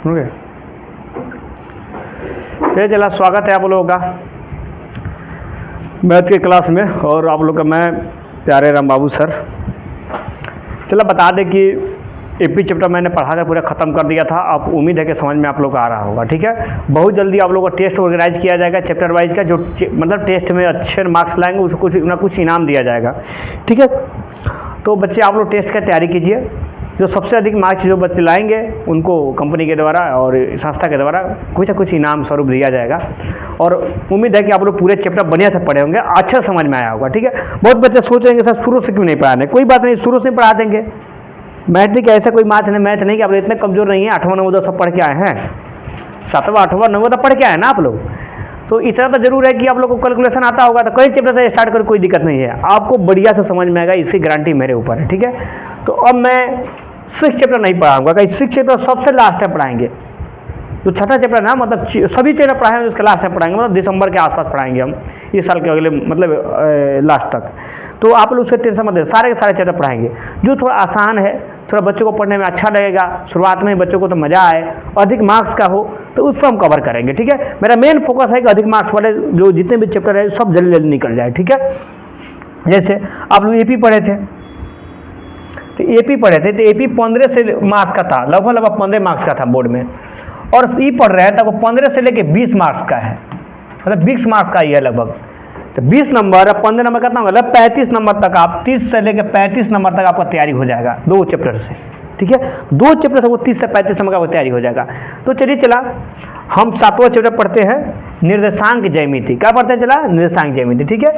सुनोगे? चलिए चला, स्वागत है आप लोगों का मैथ की क्लास में। और आप लोग का मैं प्यारे राम बाबू सर। चलो बता दें कि एपी चैप्टर मैंने पढ़ा कर पूरा ख़त्म कर दिया था। अब उम्मीद है कि समझ में आप लोग को आ रहा होगा। ठीक है, बहुत जल्दी आप लोगों को टेस्ट ऑर्गेनाइज किया जाएगा चैप्टर वाइज का। जो मतलब टेस्ट में अच्छे मार्क्स लाएंगे उसको कुछ ना कुछ इनाम दिया जाएगा। ठीक है, तो बच्चे आप लोग टेस्ट की तैयारी कीजिए। जो सबसे अधिक मार्क्स जो बच्चे लाएंगे उनको कंपनी के द्वारा और संस्था के द्वारा कुछ ना कुछ इनाम स्वरूप दिया जाएगा। और उम्मीद है कि आप लोग पूरे चैप्टर बढ़िया से पढ़े होंगे, अच्छा समझ में आया होगा। ठीक है, बहुत बच्चे सोचेंगे सर शुरू से क्यों नहीं पढ़ाने। कोई बात नहीं, शुरू से पढ़ा देंगे। मैट्रिक ऐसा कोई मैथ नहीं कि आप लोग इतने कमज़ोर नहीं है। 8वां 9वां सब पढ़ के आए हैं, 7वां 8वां 9वां तो पढ़ के आए ना आप लोग। तो इतना तो जरूर है कि आप लोग को कैलकुलेशन आता होगा। तो कई चैप्टर से स्टार्ट कर, कोई दिक्कत नहीं है, आपको बढ़िया से समझ में आएगा, इसकी गारंटी मेरे ऊपर है। ठीक है, तो अब मैं 6 चैप्टर नहीं पढ़ाऊंगा, कहीं 6 चैप्टर सबसे लास्ट में पढ़ाएंगे। जो छठा चैप्टर ना, मतलब सभी चैप्टर पढ़ाएंगे उसके लास्ट में पढ़ाएंगे, मतलब दिसंबर के आसपास पढ़ाएंगे हम, इस साल के अगले मतलब लास्ट तक। तो आप लोग उससे टेंशन मत लें, सारे के सारे चैप्टर पढ़ाएंगे। जो थोड़ा आसान है, थोड़ा बच्चों को पढ़ने में अच्छा लगेगा, शुरुआत में बच्चों को तो मज़ा आए, अधिक मार्क्स का हो, तो उसको हम कवर करेंगे। ठीक है, मेरा मेन फोकस है कि अधिक मार्क्स वाले जो जितने भी चैप्टर है सब जल्दी जल्दी निकल जाए। ठीक है, जैसे आप लोग एपी पढ़े थे, तो एपी पढ़े थे, तो एपी 15 से मार्क्स का था, लगभग 15 मार्क्स का था बोर्ड में। और ई पढ़ रहे हैं तो वो 15 से लेके 20 मार्क्स का है, मतलब 20 मार्क्स का ही है लगभग। तो 20 नंबर और 15 नंबर कितना होगा, मतलब 35 नंबर तक, आप 30 से लेकर 35 नंबर तक आपका तैयारी हो जाएगा 2 चैप्टर से। ठीक है, 2 चैप्टर से वो 30 से 35 नंबर का वो तैयारी हो जाएगा। तो चलिए चला, हम 7वां चैप्टर पढ़ते हैं, निर्देशांक ज्यामिति। क्या पढ़ते हैं? चला, निर्देशांक ज्यामिति। ठीक है,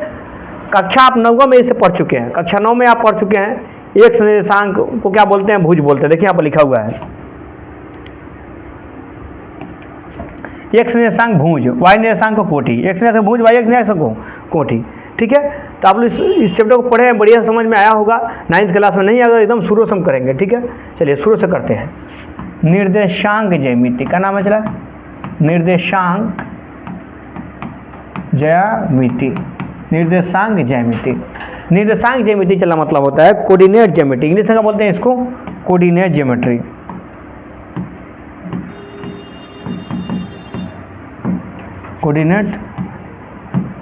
कक्षा आप 9वां में इसे पढ़ चुके हैं, कक्षा 9 में आप पढ़ चुके हैं। एक्स निर्देशांक को क्या बोलते हैं? भुज बोलते हैं। देखिए यहाँ पर लिखा हुआ है एक्स निर्देशांक भुज, वाई निर्देशांक को कोटि। एक्स निर्देशांक भुज, वाई निर्देशांक को कोटि। ठीक है, तो आप लोग इस चैप्टर को पढ़े हैं, बढ़िया समझ में आया होगा। 9th क्लास में नहीं आएगा, एकदम शुरू से हम करेंगे। ठीक है, चलिए शुरू से करते हैं। निर्देशांक ज्यामिति का नाम है, चला निर्देशांक ज्यामिति। निर्देशांक ज्यामिति, निर्देशांक ज्यामिति चला मतलब होता है कोऑर्डिनेट ज्योमेट्री। इंग्लिश में क्या बोलते हैं इसको? Coordinate geometry. Coordinate,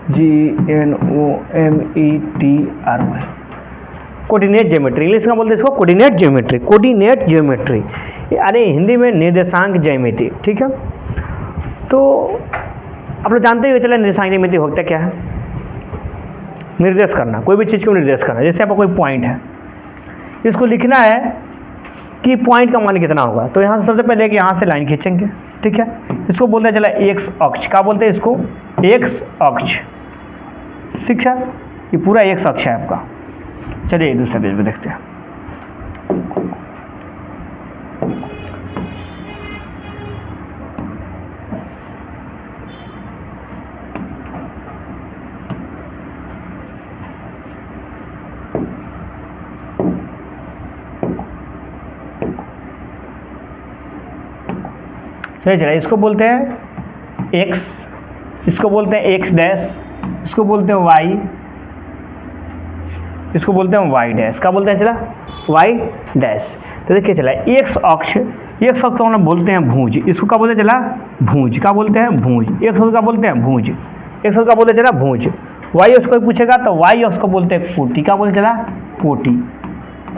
GNOMETRY, coordinate geometry. English में बोलते हैं इसको कोऑर्डिनेट ज्योमेट्री, कोऑर्डिनेट ज्योमेट्री। अरे हिंदी में निर्देशांक ज्यामिति। ठीक है, तो आप लोग जानते हुए चले निर्देशांक ज्यामिति होता क्या है? निर्देश करना, कोई भी चीज़ को निर्देश करना। जैसे आपका कोई पॉइंट है, इसको लिखना है कि पॉइंट का मान कितना होगा। तो यहाँ से सबसे पहले कि यहाँ से लाइन खींचेंगे। ठीक है, इसको बोलते हैं चला एक्स अक्ष। क्या बोलते हैं इसको? एक्स अक्ष। शिक्षा, ये पूरा एक्स अक्ष है आपका। चलिए दूसरे पेज पे देखते हैं। चलिए इसको बोलते हैं एक्स, इसको बोलते हैं एक्स डैश, इसको बोलते हैं वाई, इसको बोलते हैं वाई डैश। क्या बोलते हैं? चला वाई डैश। तो देखिए चला एक्स अक्ष, एक्स अक्ष को हम बोलते हैं भुज। इसको क्या बोलते हैं? चला भुज। क्या बोलते हैं? भुज। एक्स अक्ष का बोलते हैं भुज, एक्स अक्ष का बोलते हैं चला भुज। वाई अक्ष को पूछेगा तो वाई अक्ष को बोलते हैं कोटि। क्या बोलते चला? कोटि,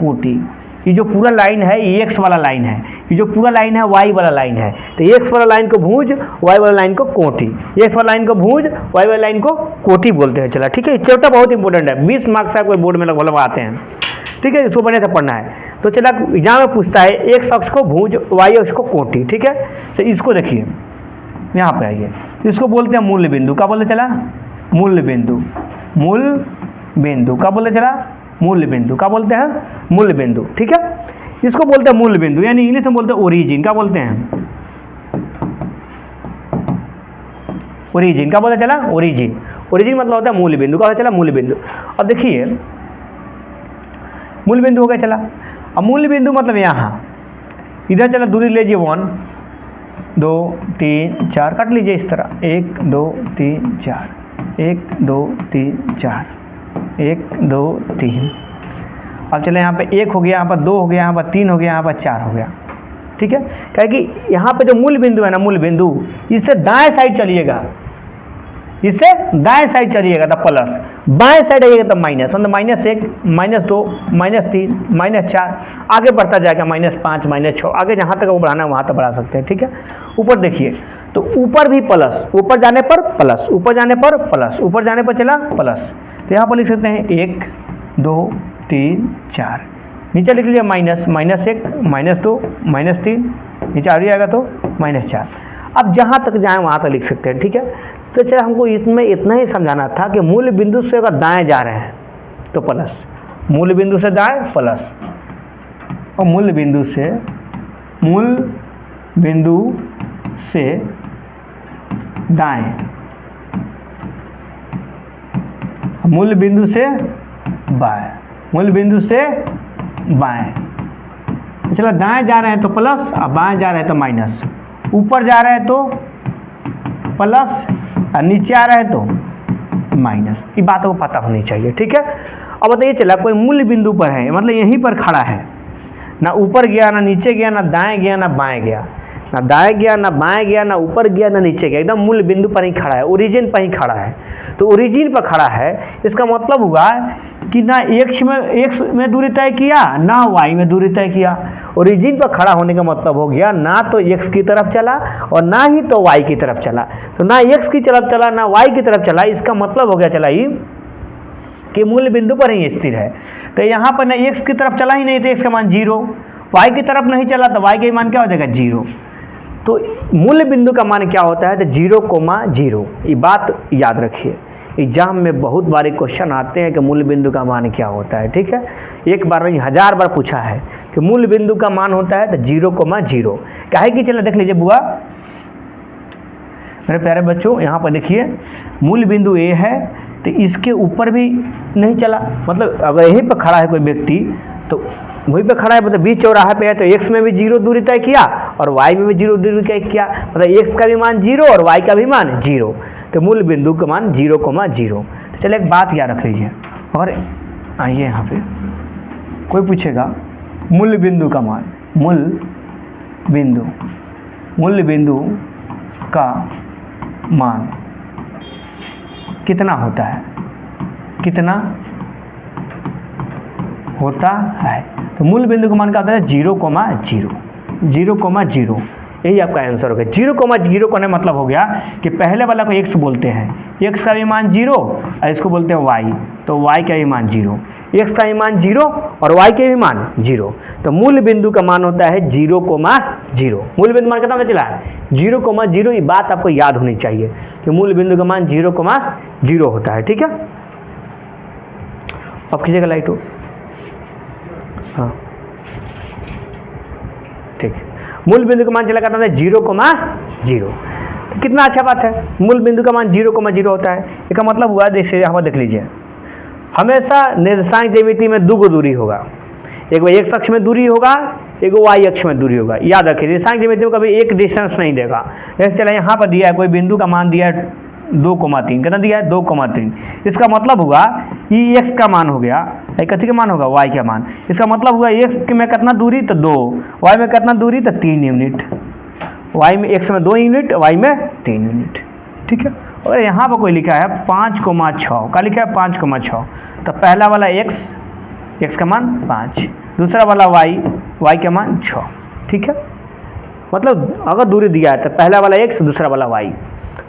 कोटि। ये जो पूरा लाइन है ये एक्स वाला लाइन है, ये जो पूरा लाइन है वाई वाला लाइन है। तो एक्स वाला लाइन को भुज, वाई वाला लाइन को कोटि। एक्स वाला लाइन को भुज, वाई वाला लाइन को कोटि बोलते हैं। चला ठीक है, चैप्टर बहुत इंपॉर्टेंट है, 20 मार्क्स का कोई बोर्ड में लगभग आते हैं। ठीक है, इसको बढ़िया से पढ़ना है। तो चला एग्जाम में पूछता है एक्स अक्ष को भुज, वाई अक्ष को कोटि। ठीक है, तो इसको देखिए यहाँ पे आइए, इसको बोलते हैं मूल्य बिंदु। क्या बोलते चला? मूल्य बिंदु, मूल बिंदु। क्या बोलते चला? मूल्य बिंदु। क्या बोलते हैं? मूल्य बिंदु। ठीक है, इसको बोलते हैं मूल्य बिंदु, यानी इंग्लिश में बोलते हैं ओरिजिन। क्या बोलते हैं? ओरिजिन। क्या बोलते चला? ओरिजिन। ओरिजिन मतलब होता है मूल्य बिंदु। क्या चला? मूल्य बिंदु। अब देखिए मूल्य बिंदु हो गया चला। अब मूल्य बिंदु मतलब यहाँ इधर चला दूरी लीजिए 1 2 3 4, काट लीजिए इस तरह 1 2 3 4, 1 2 3 4, 1 2 3। अब चले यहाँ पे 1 हो गया, यहाँ पर 2 हो गया, यहाँ पर 3 हो गया, यहाँ पर 4 हो गया। ठीक है, क्या कि यहाँ पे जो मूल बिंदु है ना, मूल बिंदु, इससे दाएं साइड चलिएगा, इससे दाएं साइड चलिएगा तो प्लस, बाएं साइड आइएगा तो माइनस, मतलब -1, -2, -3, -4, आगे बढ़ता जाएगा -5, -6, आगे जहाँ तक वो बढ़ाना है वहाँ तक बढ़ा सकते हैं। ठीक है, ऊपर देखिए तो ऊपर भी प्लस, ऊपर जाने पर प्लस, ऊपर जाने पर प्लस, ऊपर जाने पर चला प्लस, तो यहाँ पर लिख सकते हैं 1, 2, 3, 4, नीचे लिख लीजिए -1, -2, -3, नीचे आ जाएगा तो -4। अब जहाँ तक जाएँ वहाँ तक लिख सकते हैं। ठीक है, तो चलो हमको इसमें इतना ही समझाना था कि मूल बिंदु से अगर दाएं जा रहे हैं तो प्लस, मूल बिंदु से दाएं प्लस, और मूल बिंदु से दाएं, मूल बिंदु से बाएं, मूल बिंदु से बाएं। चलो दाएं जा रहे हैं तो प्लस, और बाएं जा रहे हैं तो माइनस, ऊपर जा रहे हैं तो प्लस और नीचे आ रहा है तो माइनस, ये बात को पता होनी चाहिए। ठीक है, अब बताइए चला कोई मूल बिंदु पर है, मतलब यहीं पर खड़ा है, ना ऊपर गया, ना नीचे गया, ना दाएं गया, ना बाएं गया, ना दाएं गया, ना बाएं गया, ना ऊपर गया, ना नीचे गया, एकदम मूल बिंदु पर ही खड़ा है, ओरिजिन पर ही खड़ा है। तो ओरिजिन पर खड़ा है, इसका मतलब हुआ कि ना एक्स में दूरी तय किया, ना वाई में दूरी तय किया। ओरिजिन पर खड़ा होने का मतलब हो गया ना तो एक्स की तरफ चला और ना ही तो वाई की तरफ चला, तो ना एक्स की तरफ चला ना वाई की तरफ चला, इसका मतलब हो गया चला ही कि मूल बिंदु पर ही स्थिर है। तो यहाँ पर ना एक्स की तरफ चला ही नहीं तो एक्स का मान 0, वाई की तरफ नहीं चला तो वाई का मान क्या हो जाएगा 0। तो मूल बिंदु का मान क्या होता है, तो 0,0। ये बात याद रखिए, एग्जाम में बहुत बारी क्वेश्चन आते हैं कि मूल बिंदु का मान क्या होता है। ठीक है, एक बार नहीं 1000 बार पूछा है कि मूल बिंदु का मान होता है तो 0,0। काहे कि चलो देख लीजिए बुआ, मेरे प्यारे बच्चों, यहाँ पर देखिए मूल बिंदु ए है तो इसके ऊपर भी नहीं चला, मतलब अगर यहीं पर खड़ा है कोई व्यक्ति तो वहीं पे खड़ा है, मतलब बीच चौराहे पे है तो एक्स में भी 0 दूरी तय किया और वाई में भी 0 दूरी तय किया, मतलब एक्स का भी मान 0 और वाई का भी मान 0, तो मूल बिंदु का मान 0,0। तो चलिए एक बात याद रख लीजिए, और आइए यहाँ पे कोई पूछेगा मूल बिंदु का मान, मूल बिंदु का मान कितना होता है, कितना होता है, तो मूल बिंदु का मान क्या होता है 0,0, यही आपका आंसर हो गया। 0,0 का मतलब हो गया कि पहले वाला को x बोलते हैं, x का भी मान 0 और इसको बोलते हैं y, तो y का भी मान 0, x का भी मान 0 और y के भी मान 0, तो मूल बिंदु का मान होता है 0,0। मूल बिंदु मान कितना होता चला 0,0, ये बात आपको याद होनी चाहिए कि मूल बिंदु का मान 0,0 होता है। ठीक है, अब कीजिएगा लाइट हो, हाँ ठीक है, मूल बिंदु का मान चला करता है 0,0, तो कितना अच्छा बात है, मूल बिंदु का मान 0,0 होता है। इसका मतलब हुआ जैसे यहाँ देख लीजिए, हमेशा निर्देशांक ज्यामिति में 2 दूरी होगा, एक x अक्ष में दूरी होगा, एक y अक्ष में दूरी होगा। याद रखिए निर्देशांक ज्यामिति में कभी एक डिस्टेंस नहीं देगा। जैसे चला यहाँ पर दिया है कोई बिंदु का मान दिया है 2,3, कितना दिया है 2,3, इसका मतलब हुआ ये x का मान हो गया, कथी का मान होगा y का मान, इसका मतलब हुआ x में कितना दूरी तो 2, y में कितना दूरी तो 3 यूनिट, y में x में 2 यूनिट, y में 3 यूनिट। ठीक है, और यहाँ पर कोई लिखा है 5,6, का लिखा है 5,6, तो पहला वाला x का मान 5, दूसरा वाला y का मान 6। ठीक है, मतलब अगर दूरी दिया है तो पहला वाला x दूसरा वाला y,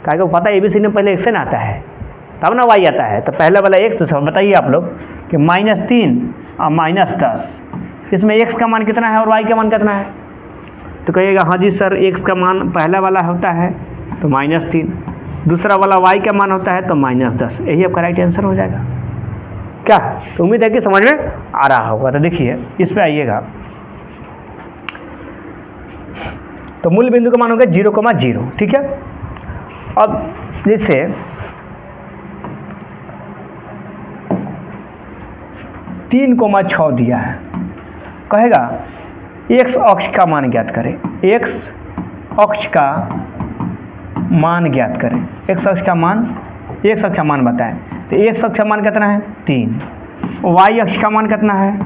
क्या को पता है एबीसी में पहले x आता है तब ना y आता है, तो पहला वाला x दूसरा। बताइए आप लोग कि -3 और -10, इसमें x का मान कितना है और y का मान कितना है, तो कहिएगा हाँ जी सर x का मान पहला वाला होता है तो -3, दूसरा वाला y का मान होता है तो -10, यही आपका राइट आंसर हो जाएगा। क्या तो उम्मीद है कि समझ में आ रहा होगा। तो देखिए इस पे आइएगा, तो मूल बिंदु का मान होगा 0,0। ठीक है, अब जैसे तीन 3,6 दिया है, कहेगा x अक्ष का मान ज्ञात करें, x अक्ष का मान ज्ञात करें, x अक्ष का मान बताएं, तो x अक्ष का मान कितना है 3, y अक्ष का मान कितना है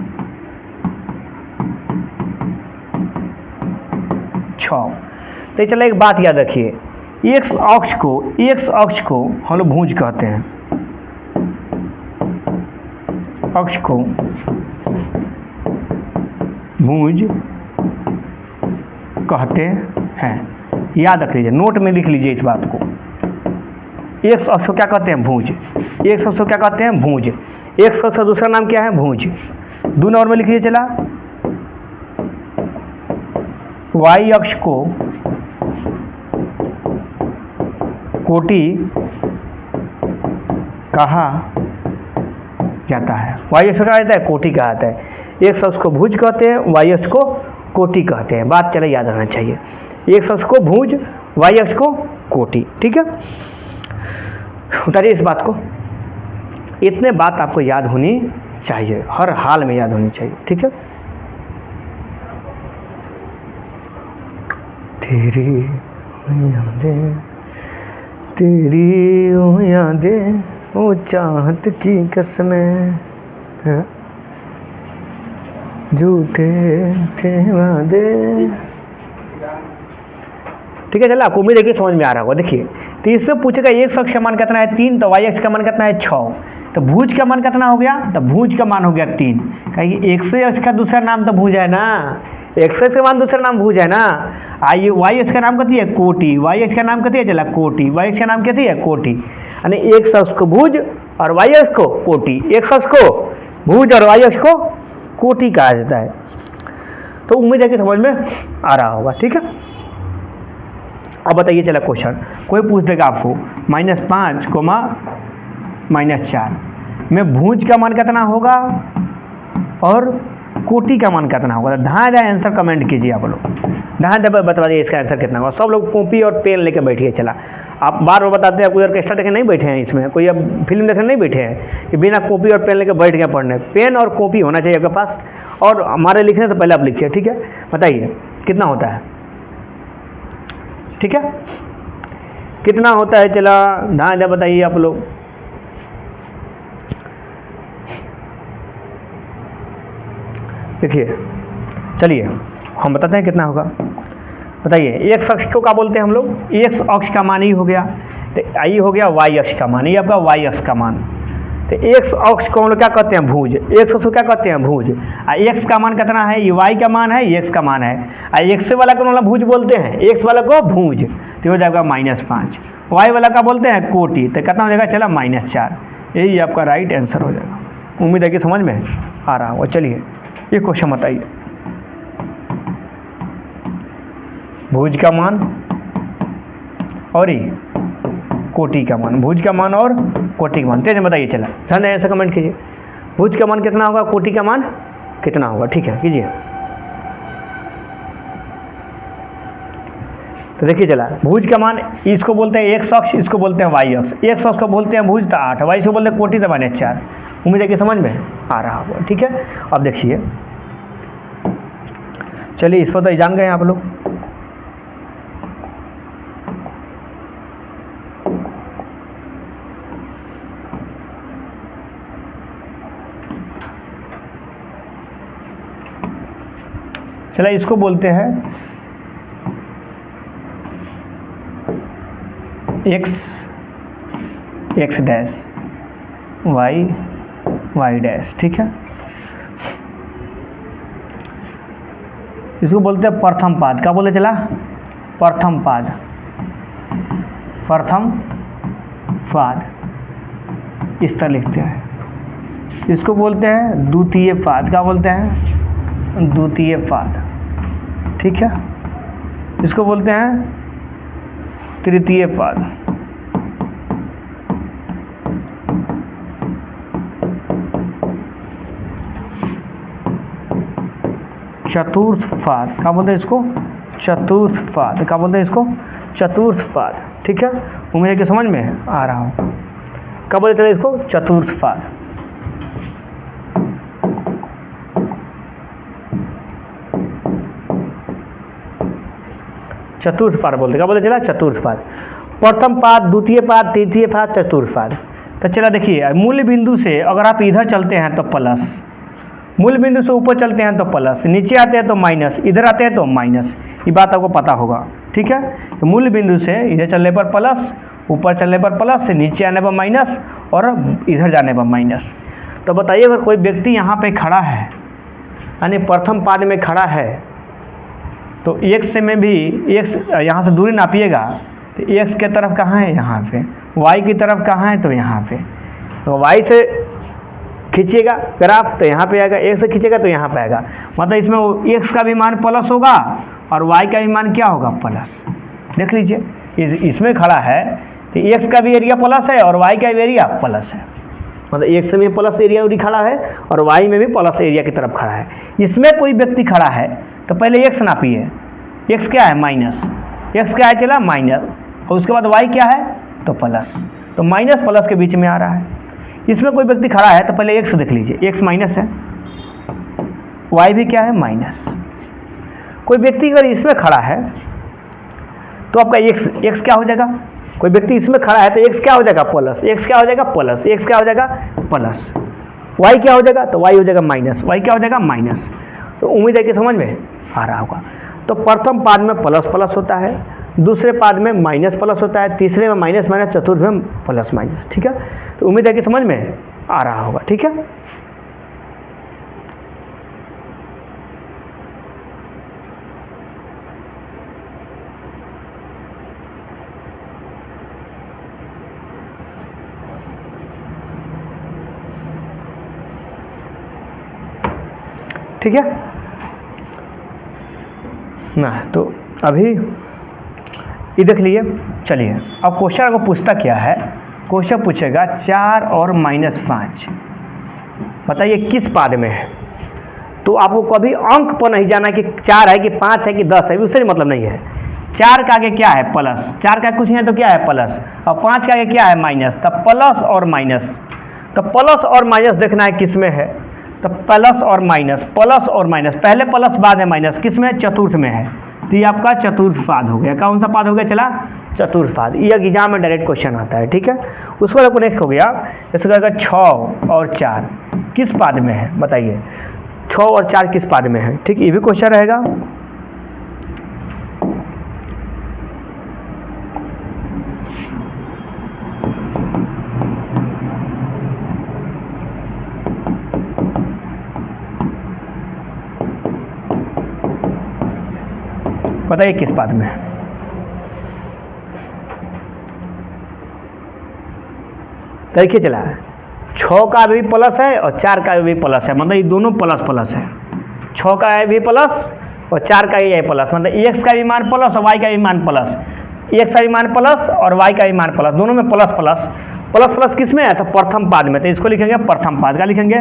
6। तो चलो एक बात याद रखिए, एक्स अक्ष को हम लोग भुज कहते हैं, अक्ष को भुज कहते हैं। याद रख लीजिए, नोट में लिख लीजिए इस बात को। एक्स अक्ष को क्या कहते हैं? भुज। एक्स अक्ष को क्या कहते हैं? भुज। एक्स अक्ष का दूसरा नाम क्या है? भुज। 2 नंबर में लिख लीजिए। चला, वाई अक्ष को कोटि कहा जाता है। वाई अक्ष को कहा जाता है? कोटि कहा जाता है। एक्स अक्ष को भुज कहते हैं, वाई अक्ष को कोटि कहते हैं। बात चले याद रहना चाहिए, एक्स अक्ष को भुज, वाई अक्ष को कोटि। ठीक है, उतारिए इस बात को। इतने बात आपको याद होनी चाहिए, हर हाल में याद होनी चाहिए। ठीक है, तेरी यादें, तेरी वो यादें, वो चाहत की कसमें, झूठे थे वादे। ठीक है, चलो आपको उम्मीद है कि समझ में आ रहा होगा। देखिए, तो इसमें पूछेगा एक्स अक्ष का मान कितना है? 3। तो वाई अक्ष का मान कितना है? 6। तो भुज का मान कितना हो गया? तो भुज का मान हो गया 3। कहिए एक्स अक्ष का दूसरा नाम तो भुज है ना, एक्स अक्ष का मान दूसरा नाम भुज है ना। आइए, वाई अक्ष का नाम कथी है? कोटि। वाई अक्ष का नाम कथी है? चला, कोटि। वाई अक्ष का नाम कथी है? कोटि। यानी एक्स अक्ष को भुज और वाई अक्ष को कोटि, एक्स अक्ष को भुज और वाई अक्ष को कोटि कहा जाता है। तो उम्मीद है कि समझ में आ रहा होगा। ठीक है, अब बताइए, चला क्वेश्चन कोई पूछ देगा आपको -5, -4 में भुज का मान कितना होगा और कोटि का मान कितना होगा? ध्यान दें, आंसर कमेंट कीजिए आप लोग, ध्यान दे बता दिए इसका आंसर कितना होगा। सब लोग कॉपी और पेन लेके बैठिए। चला, आप बार बार बताते हैं, कोई ऑर्केस्ट्रा देखने नहीं बैठे हैं, इसमें कोई अब फिल्म देखने नहीं बैठे हैं कि बिना कॉपी और पेन लेके बैठ गए पढ़ने। पेन और कॉपी होना चाहिए आपके पास, और हमारे लिखने से पहले आप लिखिए। ठीक है, बताइए कितना होता है? ठीक है, कितना होता है? चला, ध्यान दे बताइए आप लोग। देखिए, चलिए हम बताते हैं कितना होगा। बताइए, एक्स अक्ष को क्या बोलते हैं हम लोग? एक्स अक्ष का मान ही हो गया, तो आई हो गया वाई अक्ष का मान, ये आपका वाई अक्ष का मान। तो एक्स अक्ष को हम लोग क्या कहते हैं? भुज। एक्स अक्ष को क्या कहते हैं? भुज। एक्स का मान कितना है? ये वाई का मान है, ये एक्स का मान है। एक्स वाला को मतलब भुज बोलते हैं, एक्स वाला को भुज, तो हो जाएगा -5। वाई वाला का बोलते हैं कोटि, तो कितना हो जाएगा? चला, -4। यही आपका राइट आंसर हो जाएगा। उम्मीद है कि समझ में आ रहा होगा। चलिए ये क्वेश्चन बताइए, भुज का मान और ये कोटि का मान, भुज का मान और कोटि का मान तेज में बताइए। चला, ध्यान दें, ऐसा कमेंट कीजिए, भुज का मान कितना होगा, कोटि का मान कितना होगा। ठीक है, कीजिए। तो देखिए, चला, भुज का मान इसको बोलते हैं एक्स अक्ष, इसको बोलते हैं वाई अक्ष। एक्स अक्ष को बोलते हैं भुज, तो 8, वाई को बोलते हैं कोटि, तो -4। उम्मीद है कि समझ में आ रहा होगा। ठीक है, अब देखिए, चलिए इस पर तो जान गए आप लोग। चला, इसको बोलते हैं एक्स डैश, वाई डैश। ठीक है, इसको बोलते हैं प्रथम पाद। क्या बोले? चला, प्रथम पाद, प्रथम पाद इस तरह लिखते हैं। इसको बोलते हैं द्वितीय पाद। क्या बोलते हैं? द्वितीय पाद। ठीक है, इसको बोलते हैं तृतीय पाद। चतुर्थ पाद। क्या बोलते हैं इसको? चतुर्थ पाद। क्या बोलते हैं इसको? चतुर्थ पाद। ठीक है, उम्मीद है कि समझ में आ रहा हो। क्या बोलते हैं इसको? चतुर्थ पाद। चतुर्थ पाद बोलते, क्या बोलते? चला, चतुर्थ पाद। प्रथम पाद, द्वितीय पाद, तृतीय पाद, चतुर्थ पाद। तो चला देखिए, मूल बिंदु से अगर आप इधर चलते हैं तो प्लस, मूल बिंदु से ऊपर चलते हैं तो प्लस, नीचे आते हैं तो माइनस, इधर आते हैं तो माइनस। ये बात आपको पता होगा, ठीक है। तो मूल बिंदु से इधर चलने पर प्लस, ऊपर चलने पर प्लस, नीचे आने पर माइनस और इधर जाने पर माइनस। तो बताइए अगर कोई व्यक्ति यहाँ पे खड़ा है, यानी प्रथम पाद में खड़ा है, तो x में भी x यहाँ से दूरी नापिएगा तो x के तरफ कहाँ है, यहाँ पे, y की तरफ कहाँ है, तो यहाँ पे। तो y से खींचिएगा ग्राफ तो यहाँ पे आएगा, x से खींचेगा तो यहाँ पे आएगा। मतलब इसमें x का भी मान प्लस होगा और y का भी मान क्या होगा, प्लस। देख लीजिए इसमें खड़ा है तो x का भी एरिया प्लस है और y का भी एरिया प्लस है। मतलब x में प्लस एरिया खड़ा है और y में भी प्लस एरिया की तरफ खड़ा है। इसमें कोई व्यक्ति खड़ा है तो पहले x नापिए, x क्या है, माइनस, x क्या है, चला माइनस, और उसके बाद y क्या है, तो प्लस। तो माइनस प्लस के बीच में आ रहा है। इसमें कोई व्यक्ति खड़ा है तो पहले x देख लीजिए, x माइनस है, y भी क्या है, माइनस। कोई व्यक्ति अगर इसमें खड़ा है तो आपका x क्या हो जाएगा, कोई व्यक्ति इसमें खड़ा है तो x क्या हो जाएगा, प्लस, x क्या हो जाएगा, प्लस, x क्या हो जाएगा, प्लस, y क्या हो जाएगा, तो y हो जाएगा माइनस, y क्या हो जाएगा, माइनस। तो उम्मीद है कि समझ में आ रहा होगा। तो प्रथम पाद में प्लस प्लस होता है, दूसरे पाद में माइनस प्लस होता है, तीसरे में माइनस माइनस, चतुर्थ में प्लस माइनस, ठीक है। तो उम्मीद है कि समझ में आ रहा होगा, ठीक है। ठीक है ना। तो अभी ये देख लिए। चलिए अब क्वेश्चन आपको पूछता क्या है, क्वेश्चन पूछेगा 4 और -5, बताइए किस पाद में है। तो आपको कभी अंक पर नहीं जाना कि 4 है कि 5 है कि 10 है, उससे मतलब नहीं है। 4 का आगे क्या है, प्लस, 4 का कुछ नहीं है तो क्या है, प्लस, और 5 का आगे क्या है, माइनस। तब प्लस और माइनस, तो प्लस और माइनस देखना है किस में है, तो प्लस और माइनस, प्लस और माइनस, पहले प्लस बाद में माइनस, किस में, चतुर्थ में है। तो ये आपका चतुर्थ पाद हो गया। कौन सा पाद हो गया, चला, चतुर्थ पाद। ये एग्जाम में डायरेक्ट क्वेश्चन आता है, ठीक है। उसको आपको नेक्स्ट हो गया, इसका अगर 6 और 4 किस पाद में है, बताइए 6 और 4 किस पाद में है, ठीक। ये भी क्वेश्चन रहेगा। बताइए किस पाद में है। देखिए चला, 6 का भी प्लस है और 4 का भी प्लस है, मतलब ये दोनों प्लस प्लस है। 6 का भी प्लस और 4 का ये प्लस, मतलब x का भी मान प्लस और y का भी मान प्लस, x का भी मान प्लस और y का भी मान प्लस, दोनों में प्लस प्लस। प्लस प्लस किस में है, तो प्रथम पाद में। तो इसको लिखेंगे प्रथम पाद। क्या लिखेंगे,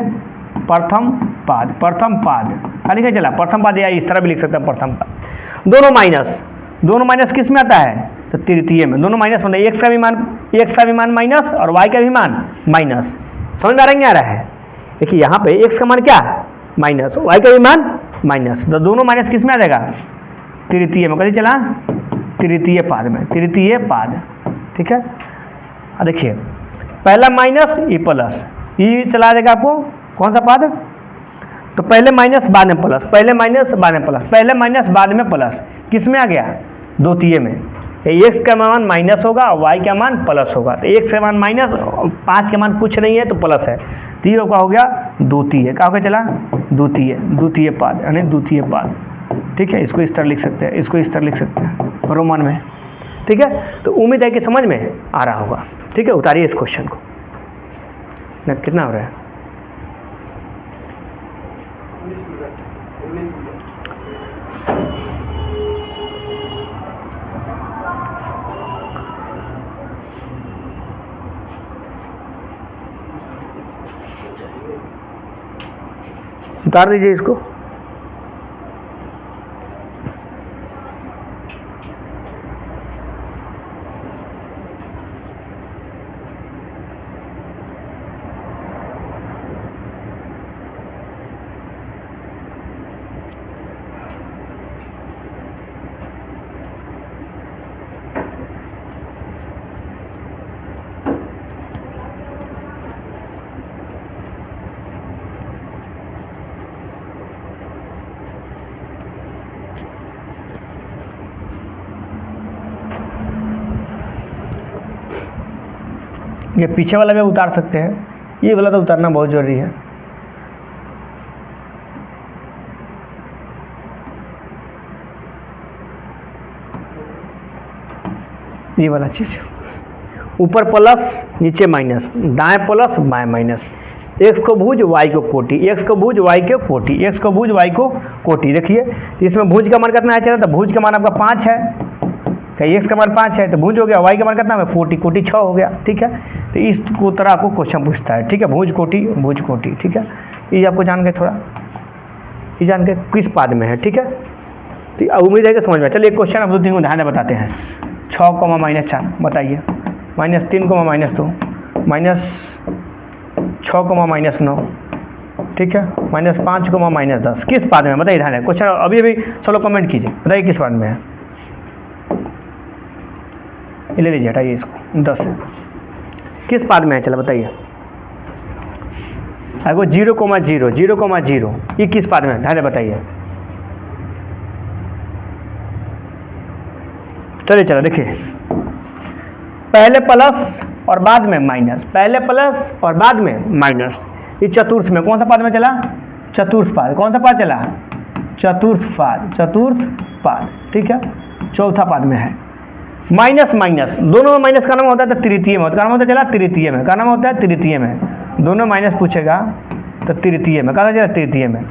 प्रथम पाद। प्रथम पाद क्या लिखेंगे, चला प्रथम पाद, या इस तरह भी लिख सकते हैं प्रथम पाद। दोनों माइनस, दोनों माइनस किस में आता है, तो तृतीय में। दोनों माइनस मतलब x का भी मान माइनस और y का भी मान माइनस। समझ में आ रहा है, नहीं आ रहा है। देखिए यहाँ पे x का मान क्या, माइनस, y का भी मान माइनस, तो दोनों माइनस किस में आ जाएगा, तृतीय में। कभी चला, तृतीय पाद में, तृतीय पाद, ठीक है। देखिए पहला माइनस, ये प्लस, ये चला जाएगा आपको कौन सा पाद, तो पहले माइनस बाद में प्लस, पहले माइनस बाद में प्लस, पहले माइनस बाद में प्लस, किस में आ गया, द्वितीय में। x का मान माइनस होगा और y का मान प्लस होगा। तो x का मान माइनस और 5 का मान कुछ नहीं है तो प्लस है। तो ये का हो गया द्वितीय, क्या हो गया, चला द्वितीय, द्वितीय पाद यानी द्वितीय पाद, ठीक है। इसको इस तरह लिख सकते हैं, इसको इस तरह लिख सकते हैं रोमन में, ठीक है। तो उम्मीद है कि समझ में आ रहा होगा, ठीक है। उतारिए इस क्वेश्चन को, कितना हो रहा है, उतार दीजिए इसको। ये पीछे वाला भी उतार सकते हैं, ये वाला तो उतारना बहुत ज़रूरी है। ये वाला चीज़, ऊपर प्लस नीचे माइनस, दाएं प्लस बाएं माइनस, एक्स को भुज वाई को कोटि, एक्स को भुज वाई को कोटि, एक्स को भुज वाई को कोटि। देखिए इसमें भुज का मान कितना है चला, तो भुज का मान आपका 5 है, क्या एक्स का मान 5 है तो भुज हो गया, वाई का मान कितना है कोटि, कोटि 6 हो गया। ठीक है, तो इस तरह आपको क्वेश्चन पूछता है। ठीक है, भुज कोटि। ठीक है, ये आपको जान गए, थोड़ा ये जान गए किस पाद में है। ठीक है, तो उम्मीद है कि समझ में। चलिए एक क्वेश्चन आप 2-3 उदाहरण बताते हैं। 6, -4 बताइए, -3, -2, -6, -9, ठीक है, -5, -10 किस पाद में बताइए। ध्यान है क्वेश्चन, अभी सब लोग कमेंट कीजिए, बताइए किस पाद में है। ले लीजिए, हटाइए इसको, 10 है, किस पाद में है, चलो बताइए। अगर 0, 0, ये किस पाद में है, ध्यान बताइए। चलो देखिए, पहले प्लस और बाद में माइनस, पहले प्लस और बाद में माइनस, ये चतुर्थ में कौन सा पाद में चला, चतुर्थ पाद। कौन सा पाद चला, चतुर्थ पाद। ठीक है, चौथा पाद में है। माइनस दोनों में माइनस का नाम होता है तो तृतीय में होता है, का नाम होता है चला तृतीय में, का नाम होता है तृतीय में। दोनों माइनस पूछेगा तो तृतीय में, कहा जाएगा तृतीय में।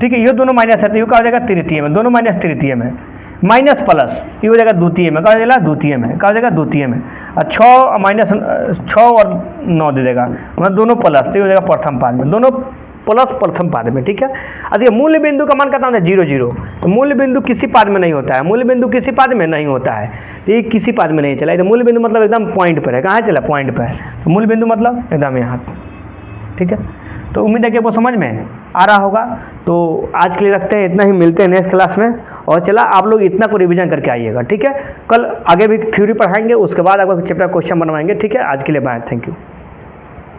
ठीक है, ये दोनों माइनस है तो ये कहा जाएगा तृतीय में, दोनों माइनस तृतीय में। माइनस प्लस ये हो जाएगा द्वितीय में, कहा जाएगा द्वितीय में, कहा जाएगा द्वितीय में। और 6 और 9 दे देगा, मतलब दोनों प्लस, तो ये हो जाएगा प्रथम पाद में, दोनों प्लस प्रथम पाद में। ठीक है, अच्छा मूल्य बिंदु का मान कितना होता है 0, 0, तो मूल्य बिंदु किसी पाद में नहीं होता है, मूल्य बिंदु किसी पाद में नहीं होता है, तो ये किसी पाद में नहीं चला। तो मूल्य बिंदु मतलब एकदम पॉइंट पर है, कहाँ चला, पॉइंट पर है, तो मूल्य बिंदु मतलब एकदम यहाँ। ठीक है, तो उम्मीद है कि आपको समझ में आ रहा होगा। तो आज के लिए रखते हैं इतना ही, मिलते हैं नेक्स्ट क्लास में। और चला आप लोग इतना को रिवीजन करके आइएगा। ठीक है, कल आगे भी थ्योरी पढ़ाएंगे, उसके बाद आपको चैप्टर क्वेश्चन बनवाएंगे। ठीक है, आज के लिए बाय, थैंक यू।